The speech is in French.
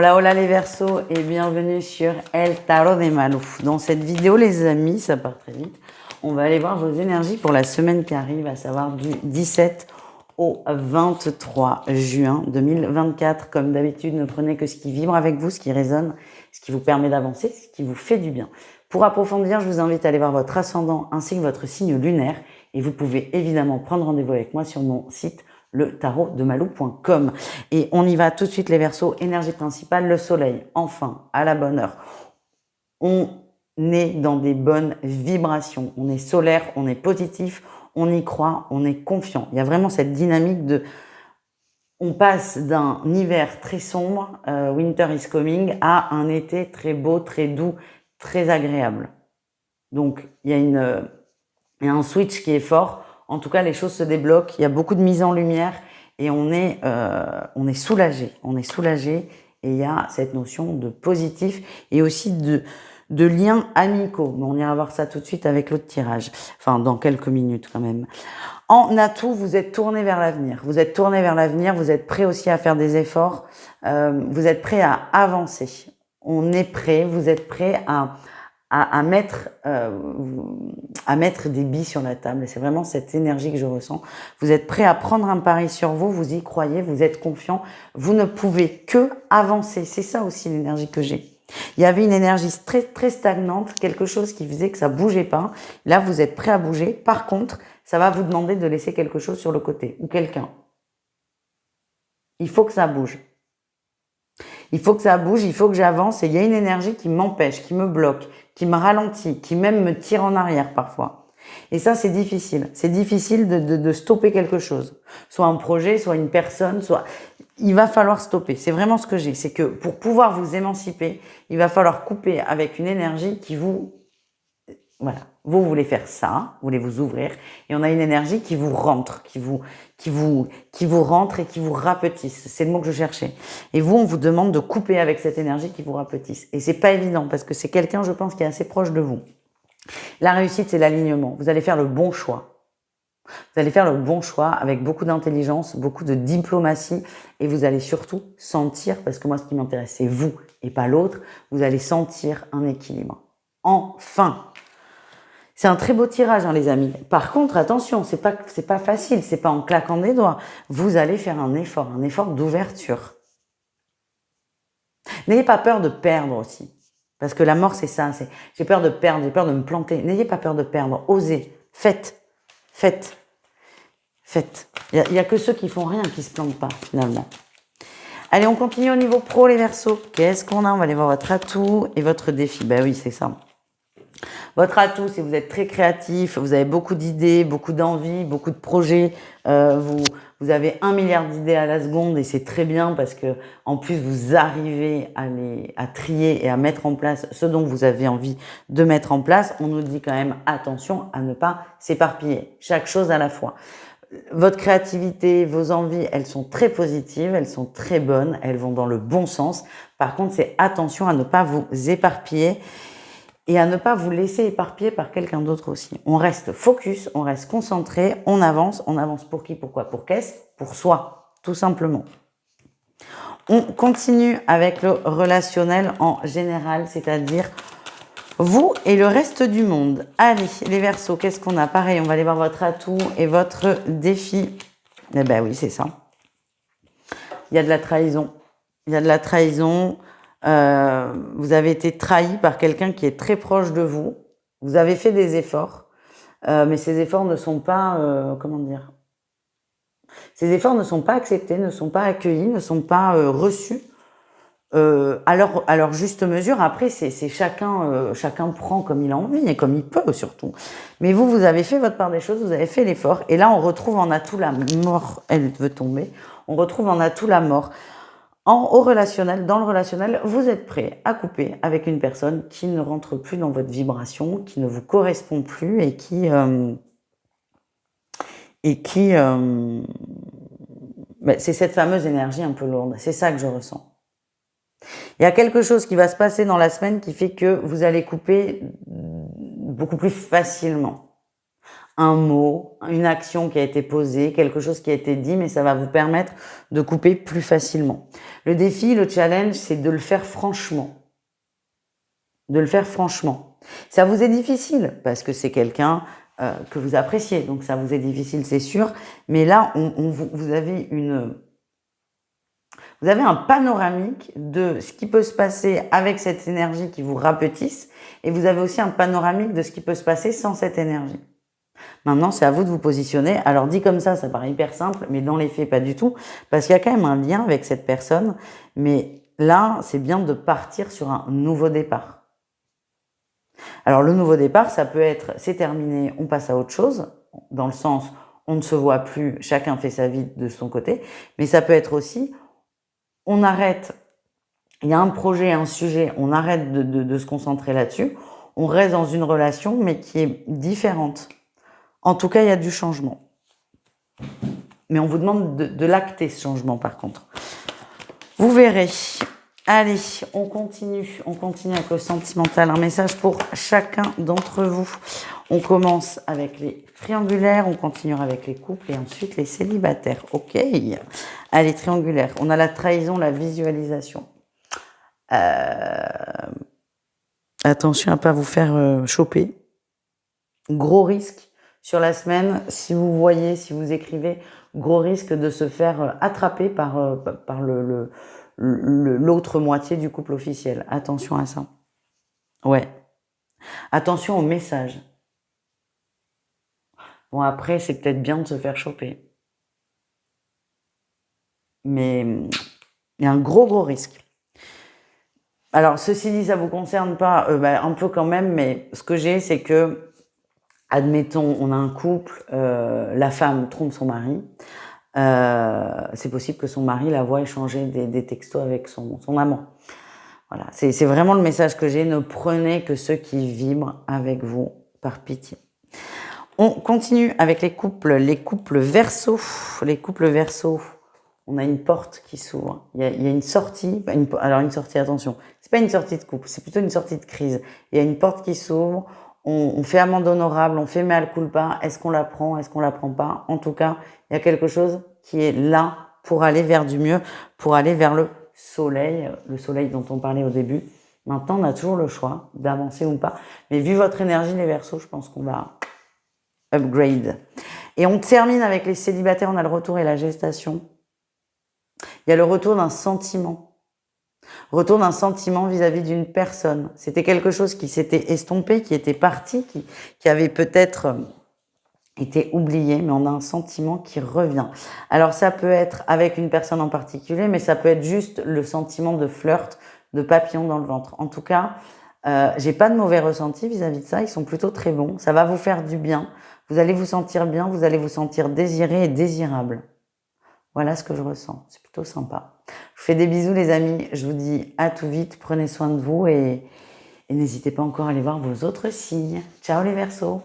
Hola, hola les Verseaux et bienvenue sur El Tarot de Malou. Dans cette vidéo, les amis, ça part très vite, on va aller voir vos énergies pour la semaine qui arrive, à savoir du 17 au 23 juin 2024. Comme d'habitude, ne prenez que ce qui vibre avec vous, ce qui résonne, ce qui vous permet d'avancer, ce qui vous fait du bien. Pour approfondir, je vous invite à aller voir votre ascendant ainsi que votre signe lunaire et vous pouvez évidemment prendre rendez-vous avec moi sur mon site letarotdemalou.com. Et on y va tout de suite les Verseaux. Énergie principale, le soleil, enfin, à la bonne heure. On est dans des bonnes vibrations. On est solaire, on est positif, on y croit, on est confiant. Il y a vraiment cette dynamique de... On passe d'un hiver très sombre, winter is coming, à un été très beau, très doux, très agréable. Donc, il y a un switch qui est fort. En tout cas, les choses se débloquent. Il y a beaucoup de mise en lumière et on est soulagé. On est soulagé et il y a cette notion de positif et aussi de liens amicaux. Mais on ira voir ça tout de suite avec l'autre tirage. Enfin, dans quelques minutes quand même. En atout, vous êtes tourné vers l'avenir. Vous êtes tourné vers l'avenir. Vous êtes prêt aussi à faire des efforts. Vous êtes prêt à avancer. On est prêt. Vous êtes prêt à mettre des billes sur la table. Et c'est vraiment cette énergie que je ressens. Vous êtes prêt à prendre un pari sur vous, vous y croyez, vous êtes confiant. Vous ne pouvez que avancer. C'est ça aussi l'énergie que j'ai. Il y avait une énergie très, très stagnante, quelque chose qui faisait que ça bougeait pas. Là, vous êtes prêt à bouger. Par contre, ça va vous demander de laisser quelque chose sur le côté ou quelqu'un. Il faut que ça bouge. Il faut que ça bouge, il faut que j'avance et il y a une énergie qui m'empêche, qui me bloque, qui me ralentit, qui même me tire en arrière parfois. Et ça, c'est difficile. C'est difficile de stopper quelque chose. Soit un projet, soit une personne, soit... Il va falloir stopper. C'est vraiment ce que j'ai. C'est que pour pouvoir vous émanciper, il va falloir couper avec une énergie qui vous... Voilà. Vous voulez faire ça, vous voulez vous ouvrir, et on a une énergie qui vous rentre, qui vous rentre et qui vous rapetisse. C'est le mot que je cherchais. Et vous, on vous demande de couper avec cette énergie qui vous rapetisse. Et c'est pas évident parce que c'est quelqu'un, je pense, qui est assez proche de vous. La réussite, c'est l'alignement. Vous allez faire le bon choix. Vous allez faire le bon choix avec beaucoup d'intelligence, beaucoup de diplomatie, et vous allez surtout sentir, parce que moi, ce qui m'intéresse, c'est vous et pas l'autre, vous allez sentir un équilibre. Enfin! C'est un très beau tirage, hein, les amis. Par contre, attention, c'est pas facile, c'est pas en claquant des doigts. Vous allez faire un effort d'ouverture. N'ayez pas peur de perdre aussi. Parce que la mort, c'est ça. J'ai peur de perdre, j'ai peur de me planter. N'ayez pas peur de perdre. Osez. Faites. Il y a que ceux qui font rien qui se plantent pas, finalement. Allez, on continue au niveau pro, les Verseaux. Qu'est-ce qu'on a? On va aller voir votre atout et votre défi. Ben oui, c'est ça. Votre atout, c'est que vous êtes très créatif, vous avez beaucoup d'idées, beaucoup d'envies, beaucoup de projets. Vous avez 1 milliard d'idées à la seconde et c'est très bien parce que en plus vous arrivez à trier et à mettre en place ce dont vous avez envie de mettre en place. On nous dit quand même attention à ne pas s'éparpiller, chaque chose à la fois. Votre créativité, vos envies, elles sont très positives, elles sont très bonnes, elles vont dans le bon sens. Par contre, c'est attention à ne pas vous éparpiller et à ne pas vous laisser éparpiller par quelqu'un d'autre aussi. On reste focus, on reste concentré, on avance pour qui, pourquoi, pour qu'est-ce? Pour soi, tout simplement. On continue avec le relationnel en général, c'est-à-dire vous et le reste du monde. Allez, les Verseaux, qu'est-ce qu'on a? Pareil, on va aller voir votre atout et votre défi. Eh ben oui, c'est ça. Il y a de la trahison. Il y a de la trahison. Vous avez été trahi par quelqu'un qui est très proche de vous. Vous avez fait des efforts, mais ces efforts ne sont pas, comment dire? Ces efforts ne sont pas acceptés, ne sont pas accueillis, ne sont pas reçus à leur juste mesure. Après, c'est chacun prend comme il a envie et comme il peut surtout. Mais vous avez fait votre part des choses, vous avez fait l'effort. Et là, on retrouve en atout la mort. Elle veut tomber. On retrouve en atout la mort. Dans le relationnel, vous êtes prêt à couper avec une personne qui ne rentre plus dans votre vibration, qui ne vous correspond plus et qui c'est cette fameuse énergie un peu lourde. C'est ça que je ressens. Il y a quelque chose qui va se passer dans la semaine qui fait que vous allez couper beaucoup plus facilement. un mot, une action qui a été posée, quelque chose qui a été dit, mais ça va vous permettre de couper plus facilement. Le défi, le challenge, c'est de le faire franchement. De le faire franchement. Ça vous est difficile parce que c'est quelqu'un que vous appréciez, donc ça vous est difficile, c'est sûr. Mais là, vous avez un panoramique de ce qui peut se passer avec cette énergie qui vous rapetisse, et vous avez aussi un panoramique de ce qui peut se passer sans cette énergie. Maintenant, c'est à vous de vous positionner. Alors, dit comme ça paraît hyper simple, mais dans les faits, pas du tout, parce qu'il y a quand même un lien avec cette personne. Mais là, c'est bien de partir sur un nouveau départ. Alors, le nouveau départ, ça peut être, c'est terminé, on passe à autre chose, dans le sens, on ne se voit plus, chacun fait sa vie de son côté, mais ça peut être aussi, on arrête, il y a un projet, un sujet, on arrête de se concentrer là-dessus, on reste dans une relation, mais qui est différente. En tout cas, il y a du changement. Mais on vous demande de l'acter, ce changement, par contre. Vous verrez. Allez, on continue avec le sentimental. Un message pour chacun d'entre vous. On commence avec les triangulaires, on continuera avec les couples et ensuite les célibataires. Ok. Allez, triangulaire. On a la trahison, la visualisation. Attention à ne pas vous faire choper. Gros risque sur la semaine, si vous voyez, si vous écrivez, gros risque de se faire attraper par l'autre moitié du couple officiel. Attention à ça. Ouais. Attention aux messages. Bon, après, c'est peut-être bien de se faire choper. Mais il y a un gros risque. Alors, ceci dit, ça vous concerne pas, un peu quand même, mais ce que j'ai, c'est que, admettons, on a un couple, la femme trompe son mari. C'est possible que son mari la voie échanger des textos avec son amant. Voilà, c'est vraiment le message que j'ai. Ne prenez que ceux qui vibrent avec vous, par pitié. On continue avec les couples Verseau. Les couples Verseau, on a une porte qui s'ouvre. Il y a une sortie. Alors une sortie, attention, c'est pas une sortie de couple, c'est plutôt une sortie de crise. Il y a une porte qui s'ouvre. On fait amende honorable, on fait mea culpa. Est-ce qu'on la prend, est-ce qu'on la prend pas? En tout cas, il y a quelque chose qui est là pour aller vers du mieux, pour aller vers le soleil dont on parlait au début. Maintenant, on a toujours le choix d'avancer ou pas. Mais vu votre énergie, les Verseaux, je pense qu'on va upgrade. Et on termine avec les célibataires, on a le retour et la gestation. Il y a le retour d'un sentiment. Retour d'un sentiment vis-à-vis d'une personne. C'était quelque chose qui s'était estompé, qui était parti, qui avait peut-être été oublié, mais on a un sentiment qui revient. Alors ça peut être avec une personne en particulier, mais ça peut être juste le sentiment de flirt, de papillon dans le ventre. En tout cas, j'ai pas de mauvais ressenti vis-à-vis de ça, ils sont plutôt très bons, ça va vous faire du bien, vous allez vous sentir bien, vous allez vous sentir désiré et désirable. Voilà ce que je ressens, c'est plutôt sympa. Je vous fais des bisous les amis, je vous dis à tout vite, prenez soin de vous et n'hésitez pas encore à aller voir vos autres signes. Ciao les Verseaux.